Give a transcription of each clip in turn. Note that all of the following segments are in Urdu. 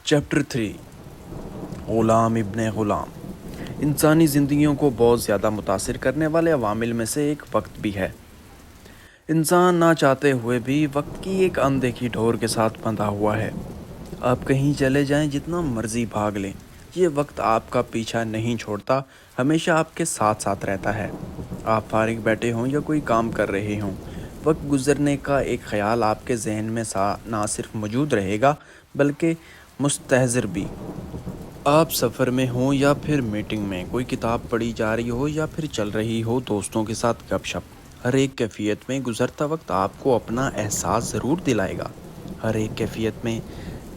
چیپٹر 3 غلام ابن غلام انسانی زندگیوں کو بہت زیادہ متاثر کرنے والے عوامل میں سے ایک وقت بھی ہے۔ انسان نہ چاہتے ہوئے بھی وقت کی ایک اندیکھی ڈور کے ساتھ بندھا ہوا ہے۔ آپ کہیں چلے جائیں، جتنا مرضی بھاگ لیں، یہ وقت آپ کا پیچھا نہیں چھوڑتا، ہمیشہ آپ کے ساتھ ساتھ رہتا ہے۔ آپ فارغ بیٹھے ہوں یا کوئی کام کر رہے ہوں، وقت گزرنے کا ایک خیال آپ کے ذہن میں نہ صرف موجود رہے گا بلکہ مستحضر بھی۔ آپ سفر میں ہوں یا پھر میٹنگ میں، کوئی کتاب پڑھی جا رہی ہو یا پھر چل رہی ہو دوستوں کے ساتھ گپ شپ، ہر ایک کیفیت میں گزرتا وقت آپ کو اپنا احساس ضرور دلائے گا۔ ہر ایک کیفیت میں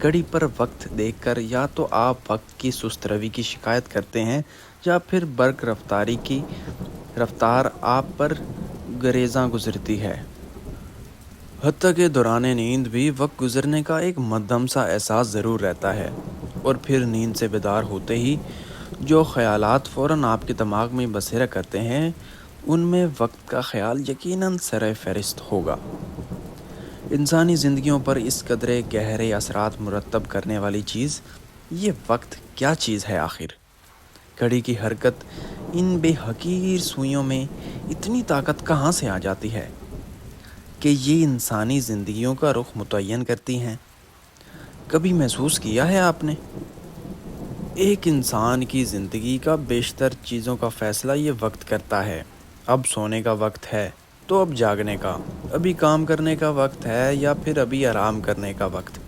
گھڑی پر وقت دیکھ کر یا تو آپ وقت کی سست روی کی شکایت کرتے ہیں یا پھر برق رفتاری کی رفتار آپ پر گریزاں گزرتی ہے۔ حتیٰ کہ دوران نیند بھی وقت گزرنے کا ایک مدھم سا احساس ضرور رہتا ہے، اور پھر نیند سے بیدار ہوتے ہی جو خیالات فوراً آپ کے دماغ میں بسیرا کرتے ہیں، ان میں وقت کا خیال یقیناً سرِ فہرست ہوگا۔ انسانی زندگیوں پر اس قدرے گہرے اثرات مرتب کرنے والی چیز، یہ وقت کیا چیز ہے آخر؟ گھڑی کی حرکت، ان بے حقیر سوئیوں میں اتنی طاقت کہاں سے آ جاتی ہے کہ یہ انسانی زندگیوں کا رخ متعین کرتی ہیں؟ کبھی محسوس کیا ہے آپ نے؟ ایک انسان کی زندگی کا بیشتر چیزوں کا فیصلہ یہ وقت کرتا ہے۔ اب سونے کا وقت ہے تو اب جاگنے کا، ابھی کام کرنے کا وقت ہے یا پھر ابھی آرام کرنے کا وقت۔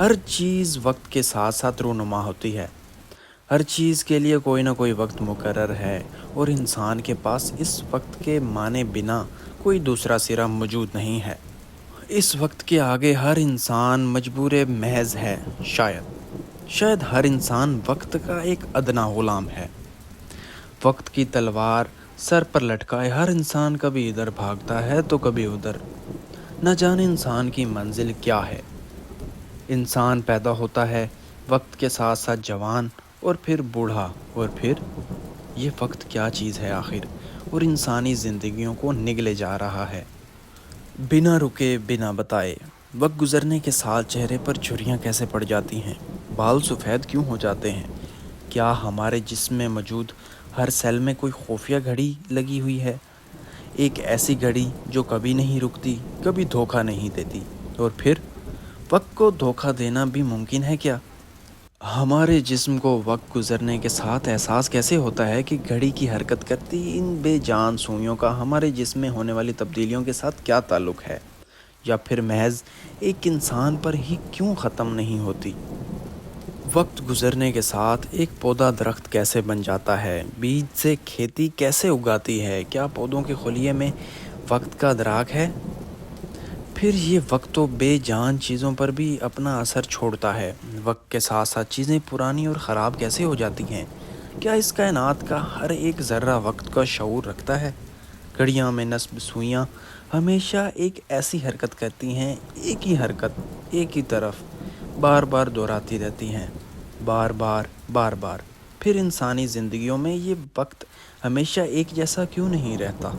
ہر چیز وقت کے ساتھ ساتھ رونما ہوتی ہے۔ ہر چیز کے لیے کوئی نہ کوئی وقت مقرر ہے، اور انسان کے پاس اس وقت کے مانے بنا کوئی دوسرا سرا موجود نہیں ہے۔ اس وقت کے آگے ہر انسان مجبور محض ہے۔ شاید ہر انسان وقت کا ایک ادنا غلام ہے۔ وقت کی تلوار سر پر لٹکائے ہر انسان کبھی ادھر بھاگتا ہے تو کبھی ادھر، نہ جانے انسان کی منزل کیا ہے۔ انسان پیدا ہوتا ہے، وقت کے ساتھ ساتھ جوان، اور پھر بوڑھا، اور پھر یہ وقت کیا چیز ہے آخر، اور انسانی زندگیوں کو نگلے جا رہا ہے بنا رکے بنا بتائے۔ وقت گزرنے کے ساتھ چہرے پر جھریاں کیسے پڑ جاتی ہیں، بال سفید کیوں ہو جاتے ہیں؟ کیا ہمارے جسم میں موجود ہر سیل میں کوئی خفیہ گھڑی لگی ہوئی ہے؟ ایک ایسی گھڑی جو کبھی نہیں رکتی، کبھی دھوکہ نہیں دیتی۔ اور پھر وقت کو دھوکہ دینا بھی ممکن ہے کیا؟ ہمارے جسم کو وقت گزرنے کے ساتھ احساس کیسے ہوتا ہے کہ گھڑی کی حرکت کرتی ان بے جان سوئیوں کا ہمارے جسم میں ہونے والی تبدیلیوں کے ساتھ کیا تعلق ہے، یا پھر محض ایک انسان پر ہی کیوں ختم نہیں ہوتی؟ وقت گزرنے کے ساتھ ایک پودا درخت کیسے بن جاتا ہے، بیج سے کھیتی کیسے اگاتی ہے، کیا پودوں کے خلیے میں وقت کا ادراک ہے؟ پھر یہ وقت تو بے جان چیزوں پر بھی اپنا اثر چھوڑتا ہے۔ وقت کے ساتھ ساتھ چیزیں پرانی اور خراب کیسے ہو جاتی ہیں؟ کیا اس کائنات کا ہر ایک ذرہ وقت کا شعور رکھتا ہے؟ گھڑیاں میں نصب سوئیاں ہمیشہ ایک ایسی حرکت کرتی ہیں، ایک ہی حرکت ایک ہی طرف بار بار دہراتی رہتی ہیں، بار بار۔ پھر انسانی زندگیوں میں یہ وقت ہمیشہ ایک جیسا کیوں نہیں رہتا؟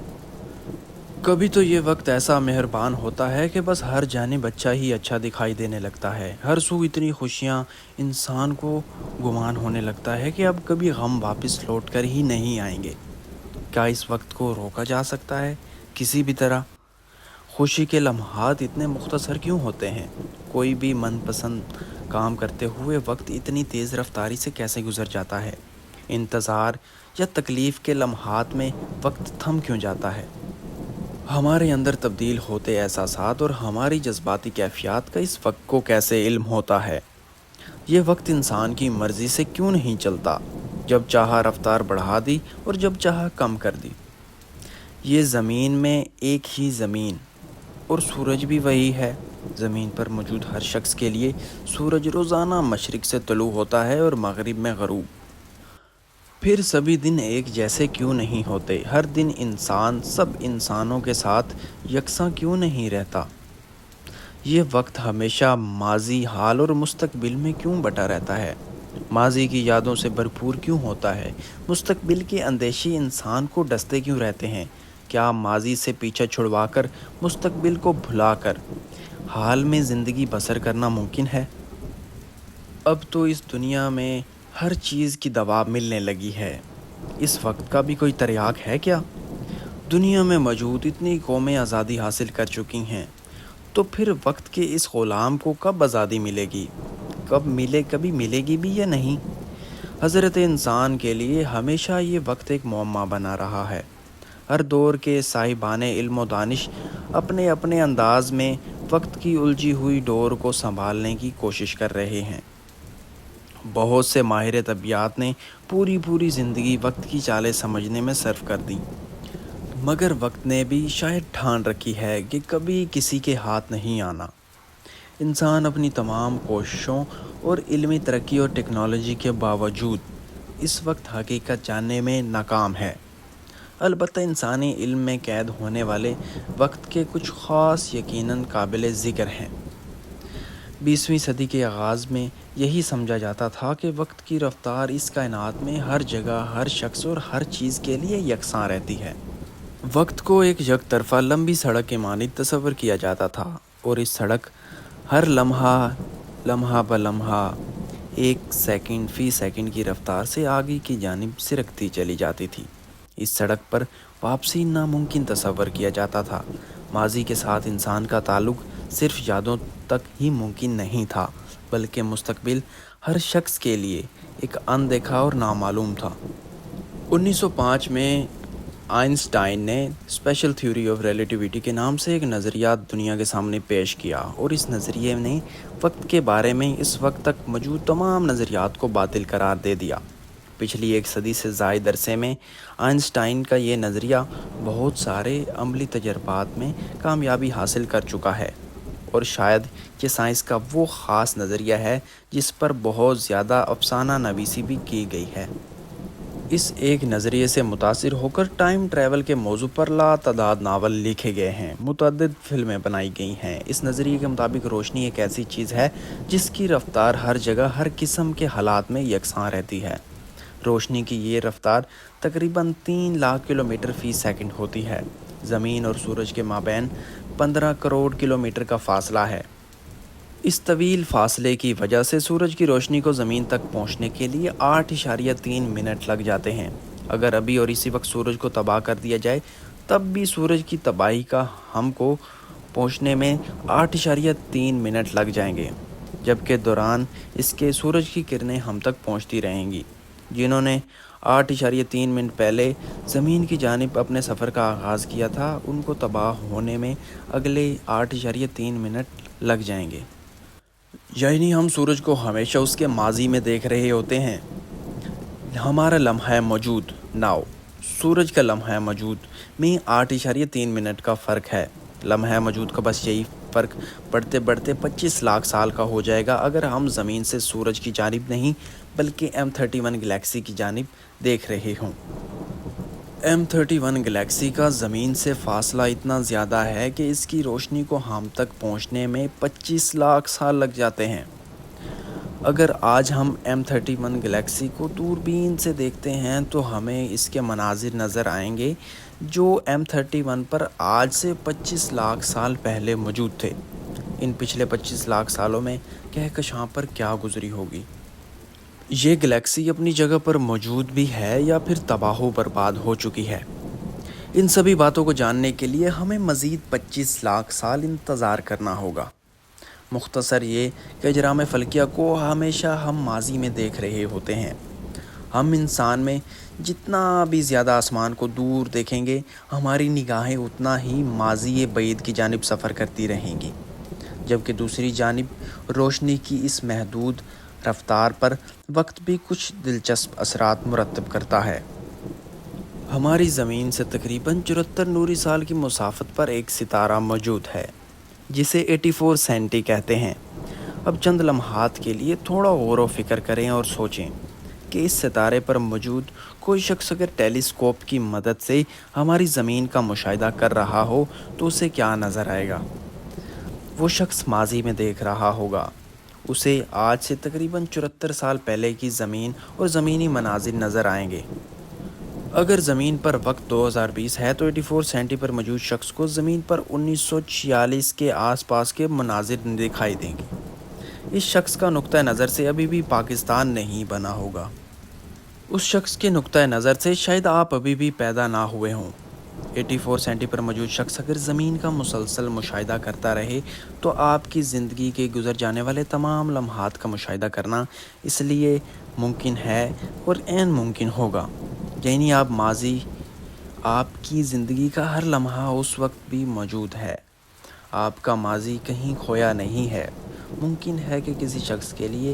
کبھی تو یہ وقت ایسا مہربان ہوتا ہے کہ بس ہر جانب اچھا ہی اچھا دکھائی دینے لگتا ہے، ہر سو اتنی خوشیاں، انسان کو گمان ہونے لگتا ہے کہ اب کبھی غم واپس لوٹ کر ہی نہیں آئیں گے۔ کیا اس وقت کو روکا جا سکتا ہے کسی بھی طرح؟ خوشی کے لمحات اتنے مختصر کیوں ہوتے ہیں؟ کوئی بھی من پسند کام کرتے ہوئے وقت اتنی تیز رفتاری سے کیسے گزر جاتا ہے؟ انتظار یا تکلیف کے لمحات میں وقت تھم کیوں جاتا ہے؟ ہمارے اندر تبدیل ہوتے احساسات اور ہماری جذباتی کیفیات کا اس وقت کو کیسے علم ہوتا ہے؟ یہ وقت انسان کی مرضی سے کیوں نہیں چلتا، جب چاہا رفتار بڑھا دی اور جب چاہا کم کر دی؟ یہ زمین میں ایک ہی زمین اور سورج بھی وہی ہے۔ زمین پر موجود ہر شخص کے لیے سورج روزانہ مشرق سے طلوع ہوتا ہے اور مغرب میں غروب۔ پھر سبھی دن ایک جیسے کیوں نہیں ہوتے؟ ہر دن انسان سب انسانوں کے ساتھ یکساں کیوں نہیں رہتا؟ یہ وقت ہمیشہ ماضی، حال اور مستقبل میں کیوں بٹا رہتا ہے؟ ماضی کی یادوں سے بھرپور کیوں ہوتا ہے؟ مستقبل کے اندیشے انسان کو ڈستے کیوں رہتے ہیں؟ کیا ماضی سے پیچھا چھڑوا کر، مستقبل کو بھلا کر، حال میں زندگی بسر کرنا ممکن ہے؟ اب تو اس دنیا میں ہر چیز کی دوا ملنے لگی ہے، اس وقت کا بھی کوئی تریاق ہے کیا؟ دنیا میں موجود اتنی قومیں آزادی حاصل کر چکی ہیں، تو پھر وقت کے اس غلام کو کب آزادی ملے گی؟ کبھی ملے گی بھی یا نہیں؟ حضرت انسان کے لیے ہمیشہ یہ وقت ایک معمہ بنا رہا ہے۔ ہر دور کے صاحبان علم و دانش اپنے اپنے انداز میں وقت کی الجھی ہوئی ڈور کو سنبھالنے کی کوشش کر رہے ہیں۔ بہت سے ماہر طبیعیات نے پوری زندگی وقت کی چالیں سمجھنے میں صرف کر دی، مگر وقت نے بھی شاید ٹھان رکھی ہے کہ کبھی کسی کے ہاتھ نہیں آنا۔ انسان اپنی تمام کوششوں اور علمی ترقی اور ٹیکنالوجی کے باوجود اس وقت حقیقت جاننے میں ناکام ہے۔ البتہ انسانی علم میں قید ہونے والے وقت کے کچھ خاص یقیناً قابل ذکر ہیں۔ 20ویں صدی کے آغاز میں یہی سمجھا جاتا تھا کہ وقت کی رفتار اس کائنات میں ہر جگہ، ہر شخص اور ہر چیز کے لیے یکساں رہتی ہے۔ وقت کو ایک یک طرفہ لمبی سڑک کے مانند تصور کیا جاتا تھا، اور اس سڑک ہر لمحہ بہ لمحہ 1 سیکنڈ فی سیکنڈ کی رفتار سے آگے کی جانب سرکتی چلی جاتی تھی۔ اس سڑک پر واپسی ناممکن تصور کیا جاتا تھا۔ ماضی کے ساتھ انسان کا تعلق صرف یادوں تک ہی ممکن نہیں تھا، بلکہ مستقبل ہر شخص کے لیے ایک اندیکھا اور نامعلوم تھا۔ 1905 میں آئنسٹائن نے اسپیشل تھیوری آف ریلیٹیوٹی کے نام سے ایک نظریہ دنیا کے سامنے پیش کیا، اور اس نظریے نے وقت کے بارے میں اس وقت تک موجود تمام نظریات کو باطل قرار دے دیا۔ پچھلی 1 صدی سے زائد عرصے میں آئنسٹائن کا یہ نظریہ بہت سارے عملی تجربات میں کامیابی حاصل کر چکا ہے، اور شاید یہ سائنس کا وہ خاص نظریہ ہے جس پر بہت زیادہ افسانہ نویسی بھی کی گئی ہے۔ اس ایک نظریے سے متاثر ہو کر ٹائم ٹریول کے موضوع پر لاتعداد ناول لکھے گئے ہیں، متعدد فلمیں بنائی گئی ہیں۔ اس نظریے کے مطابق روشنی ایک ایسی چیز ہے جس کی رفتار ہر جگہ، ہر قسم کے حالات میں یکساں رہتی ہے۔ روشنی کی یہ رفتار تقریباً 3 لاکھ کلومیٹر فی سیکنڈ ہوتی ہے۔ زمین اور سورج کے مابین 15 کروڑ کلومیٹر کا فاصلہ ہے۔ اس طویل فاصلے کی وجہ سے سورج کی روشنی کو زمین تک پہنچنے کے لیے 8.3 منٹ لگ جاتے ہیں۔ اگر ابھی اور اسی وقت سورج کو تباہ کر دیا جائے، تب بھی سورج کی تباہی کا ہم کو پہنچنے میں 8.3 منٹ لگ جائیں گے، جبکہ دوران اس کے سورج کی کرنیں ہم تک پہنچتی رہیں گی۔ جنہوں نے 8.3 منٹ پہلے زمین کی جانب اپنے سفر کا آغاز کیا تھا، ان کو تباہ ہونے میں اگلے 8.3 منٹ لگ جائیں گے۔ یعنی ہم سورج کو ہمیشہ اس کے ماضی میں دیکھ رہے ہوتے ہیں۔ ہمارا لمحہ موجود ناؤ سورج کا لمحہ موجود میں 8.3 منٹ کا فرق ہے۔ لمحہ موجود کا بس یہی فرق بڑھتے بڑھتے 25 لاکھ سال کا ہو جائے گا اگر ہم زمین سے سورج کی جانب نہیں بلکہ M31 گلیکسی کی جانب دیکھ رہے ہوں۔ M31 گلیکسی کا زمین سے فاصلہ اتنا زیادہ ہے کہ اس کی روشنی کو ہم تک پہنچنے میں 25 لاکھ سال لگ جاتے ہیں۔ اگر آج ہم M31 گلیکسی کو دوربین سے دیکھتے ہیں تو ہمیں اس کے مناظر نظر آئیں گے جو M31 پر آج سے 25 لاکھ سال پہلے موجود تھے۔ ان پچھلے 25 لاکھ سالوں میں کہکشاں پر کیا گزری ہوگی؟ یہ گلیکسی اپنی جگہ پر موجود بھی ہے یا پھر تباہ و برباد ہو چکی ہے؟ ان سبھی باتوں کو جاننے کے لیے ہمیں مزید 25 لاکھ سال انتظار کرنا ہوگا۔ مختصر یہ کہ اجرام فلکیہ کو ہمیشہ ہم ماضی میں دیکھ رہے ہوتے ہیں۔ ہم انسان میں جتنا بھی زیادہ آسمان کو دور دیکھیں گے، ہماری نگاہیں اتنا ہی ماضی بعید کی جانب سفر کرتی رہیں گی، جبکہ دوسری جانب روشنی کی اس محدود رفتار پر وقت بھی کچھ دلچسپ اثرات مرتب کرتا ہے۔ ہماری زمین سے تقریباً 74 نوری سال کی مسافت پر ایک ستارہ موجود ہے جسے 84 سینٹی کہتے ہیں۔ اب چند لمحات کے لیے تھوڑا غور و فکر کریں اور سوچیں کہ اس ستارے پر موجود کوئی شخص اگر ٹیلی اسکوپ کی مدد سے ہماری زمین کا مشاہدہ کر رہا ہو تو اسے کیا نظر آئے گا؟ وہ شخص ماضی میں دیکھ رہا ہوگا، اسے آج سے تقریباً 74 سال پہلے کی زمین اور زمینی مناظر نظر آئیں گے۔ اگر زمین پر وقت 2020 ہے تو 84 سینٹی پر موجود شخص کو زمین پر 1946 کے آس پاس کے مناظر دکھائی دیں گے۔ اس شخص کا نقطہ نظر سے ابھی بھی پاکستان نہیں بنا ہوگا، اس شخص کے نقطہ نظر سے شاید آپ ابھی بھی پیدا نہ ہوئے ہوں۔ 84 سینٹی پر موجود شخص اگر زمین کا مسلسل مشاہدہ کرتا رہے تو آپ کی زندگی کے گزر جانے والے تمام لمحات کا مشاہدہ کرنا اس لیے ممکن ہے اور عین ممکن ہوگا، یعنی آپ کی زندگی کا ہر لمحہ اس وقت بھی موجود ہے، آپ کا ماضی کہیں کھویا نہیں ہے۔ ممکن ہے کہ کسی شخص کے لیے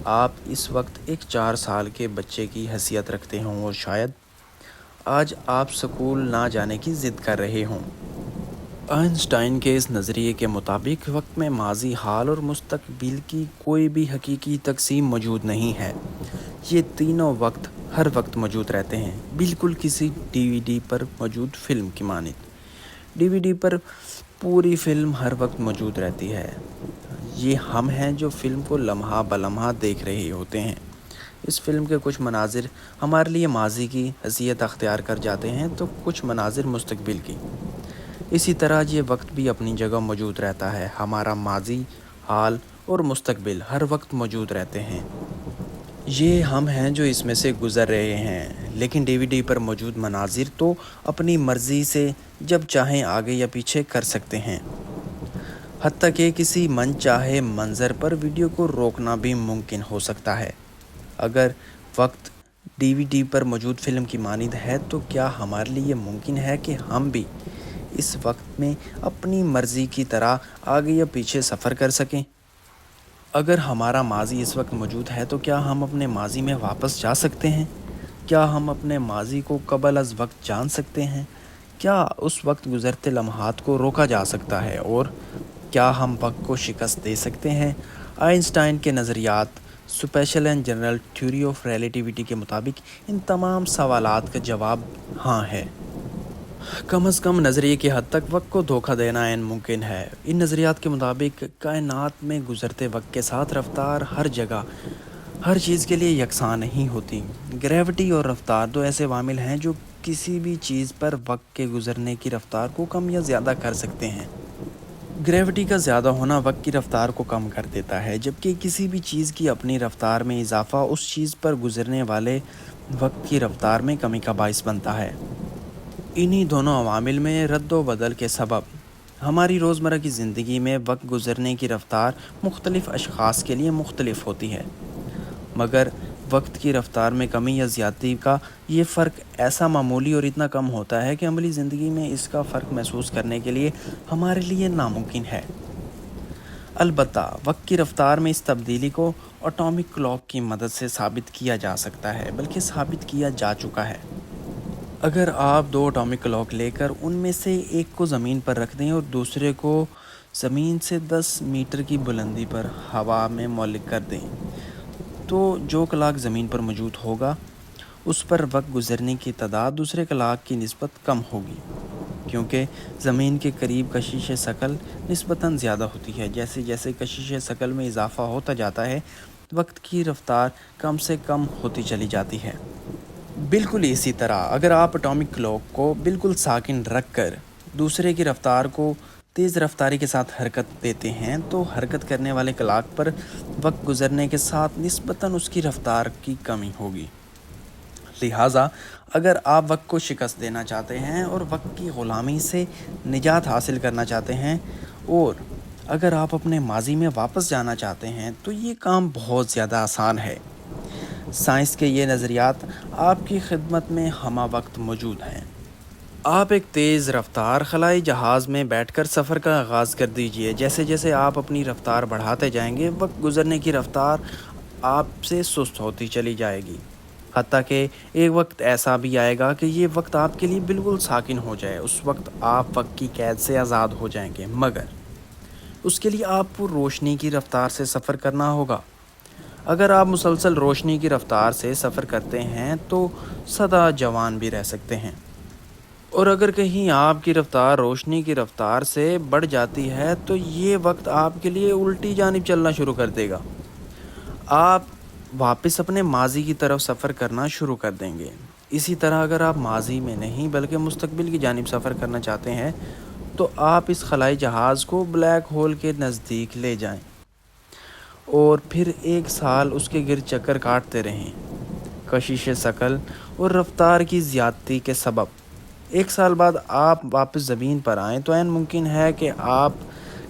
آپ اس وقت ایک 4 سال کے بچے کی حیثیت رکھتے ہوں اور شاید آج آپ سکول نہ جانے کی ضد کر رہے ہوں۔ آئنسٹائن کے اس نظریے کے مطابق وقت میں ماضی، حال اور مستقبل کی کوئی بھی حقیقی تقسیم موجود نہیں ہے، یہ تینوں وقت ہر وقت موجود رہتے ہیں، بالکل کسی ڈی وی ڈی پر موجود فلم کی مانند۔ ڈی وی ڈی پر پوری فلم ہر وقت موجود رہتی ہے، یہ ہم ہیں جو فلم کو لمحہ بلمحہ دیکھ رہے ہوتے ہیں۔ اس فلم کے کچھ مناظر ہمارے لیے ماضی کی حیثیت اختیار کر جاتے ہیں تو کچھ مناظر مستقبل کی۔ اسی طرح یہ وقت بھی اپنی جگہ موجود رہتا ہے، ہمارا ماضی، حال اور مستقبل ہر وقت موجود رہتے ہیں، یہ ہم ہیں جو اس میں سے گزر رہے ہیں۔ لیکن ڈی وی ڈی پر موجود مناظر تو اپنی مرضی سے جب چاہیں آگے یا پیچھے کر سکتے ہیں، حتیٰ کہ کسی من چاہے منظر پر ویڈیو کو روکنا بھی ممکن ہو سکتا ہے۔ اگر وقت ڈی وی ڈی پر موجود فلم کی مانند ہے تو کیا ہمارے لیے ممکن ہے کہ ہم بھی اس وقت میں اپنی مرضی کی طرح آگے یا پیچھے سفر کر سکیں؟ اگر ہمارا ماضی اس وقت موجود ہے تو کیا ہم اپنے ماضی میں واپس جا سکتے ہیں؟ کیا ہم اپنے ماضی کو قبل از وقت جان سکتے ہیں؟ کیا اس وقت گزرتے لمحات کو روکا جا سکتا ہے اور کیا ہم وقت کو شکست دے سکتے ہیں؟ آئنسٹائن کے نظریات special and general theory of relativity کے مطابق ان تمام سوالات کا جواب ہاں ہے۔ کم از کم نظریے کی حد تک وقت کو دھوکہ دینا عین ممکن ہے۔ ان نظریات کے مطابق کائنات میں گزرتے وقت کے ساتھ رفتار ہر جگہ ہر چیز کے لیے یکساں نہیں ہوتی۔ گریوٹی اور رفتار دو ایسے عوامل ہیں جو کسی بھی چیز پر وقت کے گزرنے کی رفتار کو کم یا زیادہ کر سکتے ہیں۔ گریوٹی کا زیادہ ہونا وقت کی رفتار کو کم کر دیتا ہے، جبکہ کسی بھی چیز کی اپنی رفتار میں اضافہ اس چیز پر گزرنے والے وقت کی رفتار میں کمی کا باعث بنتا ہے۔ انہی دونوں عوامل میں رد و بدل کے سبب ہماری روزمرہ کی زندگی میں وقت گزرنے کی رفتار مختلف اشخاص کے لیے مختلف ہوتی ہے، مگر وقت کی رفتار میں کمی یا زیادتی کا یہ فرق ایسا معمولی اور اتنا کم ہوتا ہے کہ عملی زندگی میں اس کا فرق محسوس کرنے کے لیے ہمارے لیے ناممکن ہے۔ البتہ وقت کی رفتار میں اس تبدیلی کو اٹامک کلاک کی مدد سے ثابت کیا جا سکتا ہے، بلکہ ثابت کیا جا چکا ہے۔ اگر آپ 2 اٹامک کلاک لے کر ان میں سے ایک کو زمین پر رکھ دیں اور دوسرے کو زمین سے 10 میٹر کی بلندی پر ہوا میں معلق کر دیں تو جو کلاک زمین پر موجود ہوگا اس پر وقت گزرنے کی تعداد دوسرے کلاک کی نسبت کم ہوگی، کیونکہ زمین کے قریب کشش ثقل نسبتاً زیادہ ہوتی ہے۔ جیسے جیسے کشش ثقل میں اضافہ ہوتا جاتا ہے وقت کی رفتار کم سے کم ہوتی چلی جاتی ہے۔ بالکل اسی طرح اگر آپ اٹامک کلاک کو بالکل ساکن رکھ کر دوسرے کی رفتار کو تیز رفتاری کے ساتھ حرکت دیتے ہیں تو حرکت کرنے والے کلاک پر وقت گزرنے کے ساتھ نسبتاً اس کی رفتار کی کمی ہوگی۔ لہٰذا اگر آپ وقت کو شکست دینا چاہتے ہیں اور وقت کی غلامی سے نجات حاصل کرنا چاہتے ہیں اور اگر آپ اپنے ماضی میں واپس جانا چاہتے ہیں تو یہ کام بہت زیادہ آسان ہے۔ سائنس کے یہ نظریات آپ کی خدمت میں ہمہ وقت موجود ہیں۔ آپ ایک تیز رفتار خلائی جہاز میں بیٹھ کر سفر کا آغاز کر دیجئے۔ جیسے جیسے آپ اپنی رفتار بڑھاتے جائیں گے وقت گزرنے کی رفتار آپ سے سست ہوتی چلی جائے گی، حتیٰ کہ ایک وقت ایسا بھی آئے گا کہ یہ وقت آپ کے لیے بالکل ساکن ہو جائے۔ اس وقت آپ وقت کی قید سے آزاد ہو جائیں گے، مگر اس کے لیے آپ کو روشنی کی رفتار سے سفر کرنا ہوگا۔ اگر آپ مسلسل روشنی کی رفتار سے سفر کرتے ہیں تو سدا جوان بھی رہ سکتے ہیں، اور اگر کہیں آپ کی رفتار روشنی کی رفتار سے بڑھ جاتی ہے تو یہ وقت آپ کے لیے الٹی جانب چلنا شروع کر دے گا، آپ واپس اپنے ماضی کی طرف سفر کرنا شروع کر دیں گے۔ اسی طرح اگر آپ ماضی میں نہیں بلکہ مستقبل کی جانب سفر کرنا چاہتے ہیں تو آپ اس خلائی جہاز کو بلیک ہول کے نزدیک لے جائیں اور پھر 1 سال اس کے گرد چکر کاٹتے رہیں، کشش ثقل اور رفتار کی زیادتی کے سبب۔ 1 سال بعد آپ واپس زمین پر آئیں تو عین ممکن ہے کہ آپ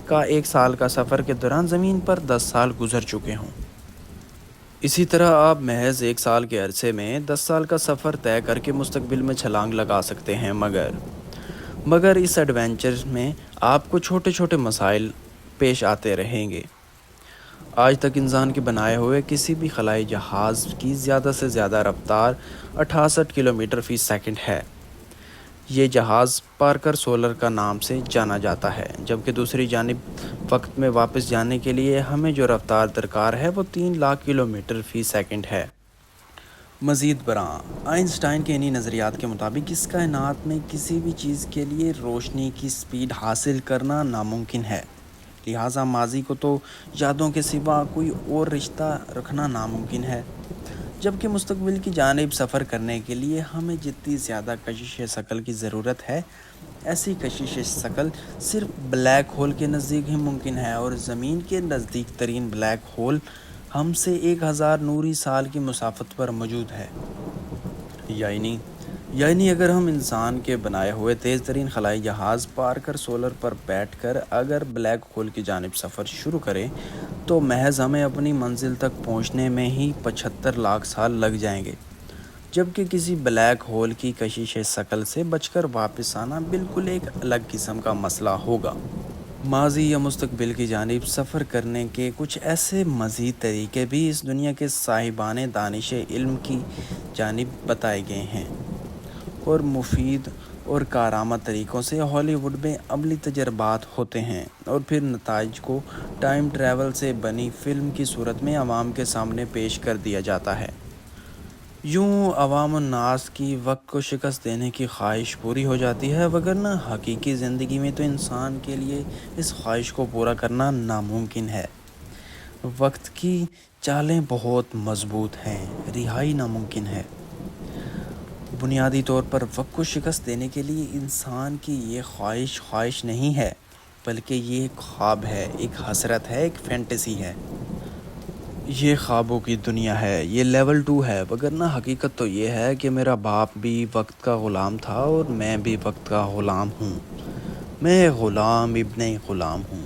کا 1 سال کا سفر کے دوران زمین پر 10 سال گزر چکے ہوں۔ اسی طرح آپ محض 1 سال کے عرصے میں 10 سال کا سفر طے کر کے مستقبل میں چھلانگ لگا سکتے ہیں، مگر اس ایڈونچر میں آپ کو چھوٹے چھوٹے مسائل پیش آتے رہیں گے۔ آج تک انسان کے بنائے ہوئے کسی بھی خلائی جہاز کی زیادہ سے زیادہ رفتار 68 کلومیٹر فی سیکنڈ ہے۔ یہ جہاز پارکر سولر کا نام سے جانا جاتا ہے، جبکہ دوسری جانب وقت میں واپس جانے کے لیے ہمیں جو رفتار درکار ہے وہ 3 لاکھ کلومیٹر فی سیکنڈ ہے۔ مزید برآں، آئنسٹائن کے انہی نظریات کے مطابق اس کائنات میں کسی بھی چیز کے لیے روشنی کی سپیڈ حاصل کرنا ناممکن ہے، لہٰذا ماضی کو تو یادوں کے سوا کوئی اور رشتہ رکھنا ناممکن ہے، جبکہ مستقبل کی جانب سفر کرنے کے لیے ہمیں جتنی زیادہ کشش ثقل کی ضرورت ہے، ایسی کشش ثقل صرف بلیک ہول کے نزدیک ہی ممکن ہے، اور زمین کے نزدیک ترین بلیک ہول ہم سے 1000 نوری سال کی مسافت پر موجود ہے۔ یعنی اگر ہم انسان کے بنائے ہوئے تیز ترین خلائی جہاز پارکر سولر پر بیٹھ کر اگر بلیک ہول کی جانب سفر شروع کریں تو محض ہمیں اپنی منزل تک پہنچنے میں ہی 75 لاکھ سال لگ جائیں گے، جبکہ کسی بلیک ہول کی کشش ثقل سے بچ کر واپس آنا بالکل ایک الگ قسم کا مسئلہ ہوگا۔ ماضی یا مستقبل کی جانب سفر کرنے کے کچھ ایسے مزید طریقے بھی اس دنیا کے صاحبان دانش علم کی جانب بتائے گئے ہیں، اور مفید اور کارآمد طریقوں سے ہالی ووڈ میں عملی تجربات ہوتے ہیں، اور پھر نتائج کو ٹائم ٹریول سے بنی فلم کی صورت میں عوام کے سامنے پیش کر دیا جاتا ہے۔ یوں عوام الناس کی وقت کو شکست دینے کی خواہش پوری ہو جاتی ہے، وگرنہ حقیقی زندگی میں تو انسان کے لیے اس خواہش کو پورا کرنا ناممکن ہے۔ وقت کی چالیں بہت مضبوط ہیں، رہائی ناممکن ہے۔ بنیادی طور پر وقت کو شکست دینے کے لیے انسان کی یہ خواہش نہیں ہے، بلکہ یہ ایک خواب ہے، ایک حسرت ہے، ایک فینٹیسی ہے۔ یہ خوابوں کی دنیا ہے، یہ لیول 2 ہے، وگرنہ حقیقت تو یہ ہے کہ میرا باپ بھی وقت کا غلام تھا اور میں بھی وقت کا غلام ہوں۔ میں غلام ابن غلام ہوں۔